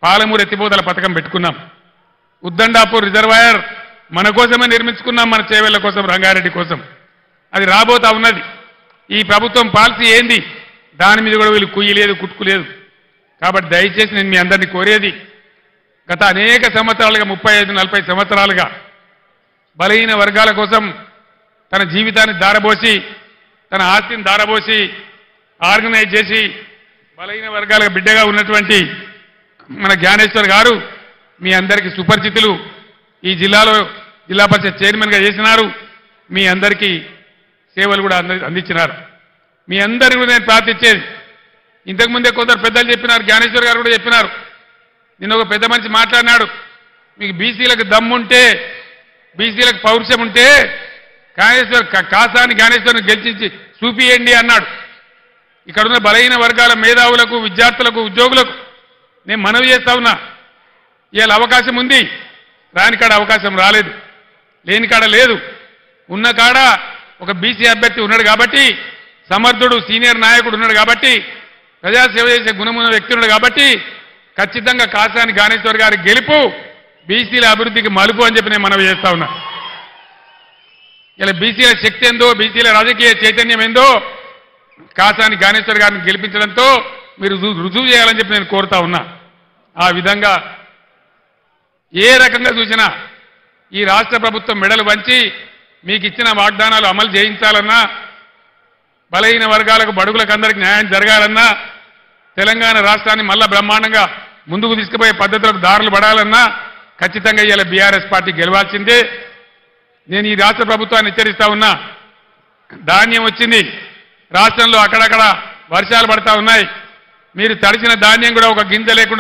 పాలమూరు ఎత్తిపోతల పథకం పెట్టుకున్నాం. ఉద్దండాపూర్ రిజర్వాయర్ మన కోసమే నిర్మించుకున్నాం, మన చేవెళ్ల కోసం, రంగారెడ్డి కోసం. అది రాబోతా ఉన్నది. ఈ ప్రభుత్వం పాలసీ ఏంది దాని మీద కూడా వీళ్ళు కుయ్యలేదు, కుట్టుకులేదు. కాబట్టి దయచేసి నేను మీ అందరినీ కోరేది, గత అనేక సంవత్సరాలుగా 35-40 సంవత్సరాలుగా బలహీన వర్గాల కోసం తన జీవితాన్ని దారబోసి, తన ఆస్తిని దారబోసి, ఆర్గనైజ్ చేసి బలహీన వర్గాలకు బిడ్డగా ఉన్నటువంటి మన జ్ఞానేశ్వర్ గారు మీ అందరికీ సుపరిచితులు. ఈ జిల్లాలో జిల్లా పరిషత్ చైర్మన్గా చేసినారు. మీ అందరికీ సేవలు కూడా అందించినారు. మీ అందరికీ నేను ప్రార్థించేది, ఇంతకుముందే కొందరు పెద్దలు చెప్పినారు, జ్ఞానేశ్వర్ గారు కూడా చెప్పినారు. నిన్న ఒక పెద్ద మనిషి మాట్లాడినాడు, మీకు బీసీలకు దమ్ముంటే, బీసీలకు పౌరుషం ఉంటే కాసాని జ్ఞానేశ్వర్ని గెలిచించి చూపియండి అన్నాడు. ఇక్కడున్న బలహీన వర్గాల మేధావులకు, విద్యార్థులకు, ఉద్యోగులకు నేను మనవి చేస్తా ఉన్నా, ఇవాళ అవకాశం ఉంది. రాని కాడ అవకాశం రాలేదు, లేని కాడ లేదు. ఉన్న కాడ ఒక బీసీ అభ్యర్థి ఉన్నాడు కాబట్టి, సమర్థుడు సీనియర్ నాయకుడు ఉన్నాడు కాబట్టి, ప్రజాసేవ చేసే గుణమున్న వ్యక్తి ఉన్నాడు కాబట్టి ఖచ్చితంగా కాసాని జ్ఞానేశ్వర్ గారి గెలుపు బీసీల అభివృద్ధికి మలుపు అని చెప్పి నేను మనవి చేస్తా ఉన్నా. ఇలా బీసీల శక్తి ఏందో, బీసీల రాజకీయ చైతన్యం ఏందో కాసాని జ్ఞానేశ్వర్ గారిని గెలిపించడంతో మీరు రుజువు చేయాలని చెప్పి నేను కోరుతా ఉన్నా. ఆ విధంగా ఏ రకంగా చూసినా ఈ రాష్ట్ర ప్రభుత్వం మెడలు వంచి మీకు ఇచ్చిన వాగ్దానాలు అమలు చేయించాలన్నా, బలహీన వర్గాలకు, బడుగులకు అందరికీ న్యాయం జరగాలన్నా, తెలంగాణ రాష్ట్రాన్ని మళ్ళా బ్రహ్మాండంగా ముందుకు తీసుకుపోయే పద్ధతులకు దారులు పడాలన్నా ఖచ్చితంగా ఇవాళ బీఆర్ఎస్ పార్టీ గెలవాల్సిందే. నేను ఈ రాష్ట్ర ప్రభుత్వాన్ని హెచ్చరిస్తా ఉన్నా, ధాన్యం వచ్చింది, రాష్ట్రంలో అక్కడక్కడ వర్షాలు పడతా ఉన్నాయి. మీరు తడిసిన ధాన్యం కూడా ఒక గింజ లేకుండా